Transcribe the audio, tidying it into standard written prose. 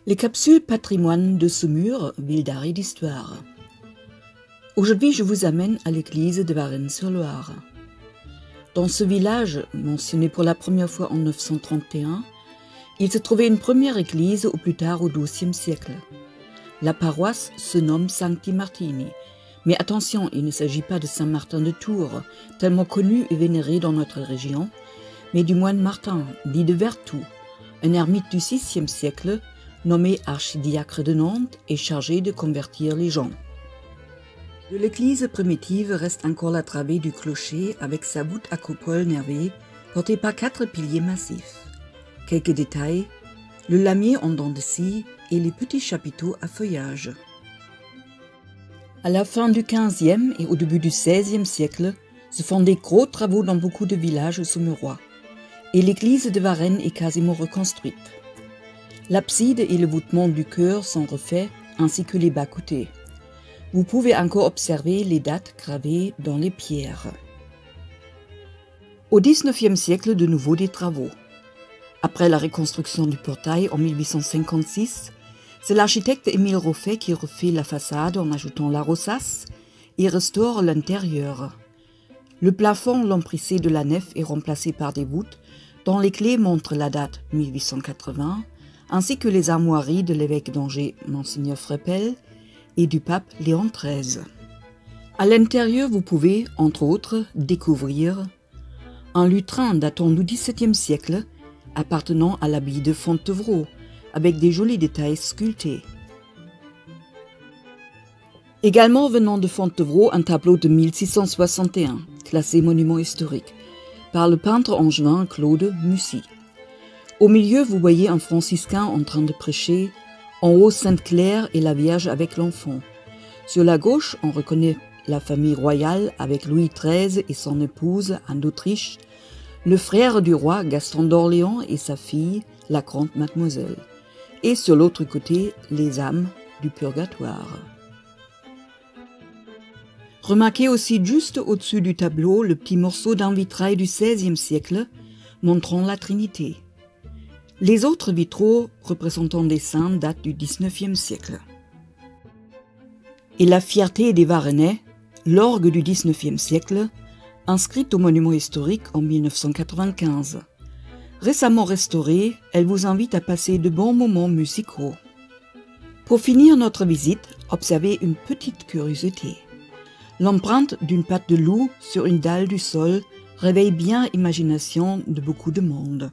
Les capsules patrimoine de Saumur, ville d'art et d'histoire. Aujourd'hui, je vous amène à l'église de Varennes-sur-Loire. Dans ce village, mentionné pour la première fois en 931, il se trouvait une première église au plus tard au XIIe siècle. La paroisse se nomme Sancti Martini, mais attention, il ne s'agit pas de Saint-Martin de Tours, tellement connu et vénéré dans notre région, mais du moine Martin, dit de Vertou, un ermite du VIe siècle, nommé archidiacre de Nantes et chargé de convertir les gens. De l'église primitive reste encore la travée du clocher avec sa voûte à coupole nervée portée par 4 piliers massifs. Quelques détails, le lamier en dents de scie et les petits chapiteaux à feuillage. À la fin du XVe et au début du XVIe siècle, se font des gros travaux dans beaucoup de villages saumurois, et l'église de Varennes est quasiment reconstruite. L'abside et le voûtement du chœur sont refaits, ainsi que les bas-côtés. Vous pouvez encore observer les dates gravées dans les pierres. Au XIXe siècle, de nouveau des travaux. Après la reconstruction du portail en 1856, c'est l'architecte Émile Roffet qui refait la façade en ajoutant la rosace et restaure l'intérieur. Le plafond lambrissé de la nef est remplacé par des voûtes dont les clés montrent la date 1880, ainsi que les armoiries de l'évêque d'Angers, Monseigneur Frepel, et du pape Léon XIII. À l'intérieur, vous pouvez, entre autres, découvrir un lutrin datant du XVIIe siècle, appartenant à l'abbaye de Fontevraud, avec des jolis détails sculptés. Également venant de Fontevraud, un tableau de 1661, classé monument historique, par le peintre angevin Claude Mussy. Au milieu, vous voyez un franciscain en train de prêcher, en haut Sainte-Claire et la Vierge avec l'enfant. Sur la gauche, on reconnaît la famille royale avec Louis XIII et son épouse Anne d'Autriche, le frère du roi Gaston d'Orléans et sa fille, la grande mademoiselle. Et sur l'autre côté, les âmes du purgatoire. Remarquez aussi juste au-dessus du tableau le petit morceau d'un vitrail du XVIe siècle montrant la Trinité. Les autres vitraux représentant des saints datent du XIXe siècle. Et la fierté des Varennais, l'orgue du XIXe siècle, inscrite au monument historique en 1995. Récemment restaurée, elle vous invite à passer de bons moments musicaux. Pour finir notre visite, observez une petite curiosité. L'empreinte d'une patte de loup sur une dalle du sol réveille bien l'imagination de beaucoup de monde.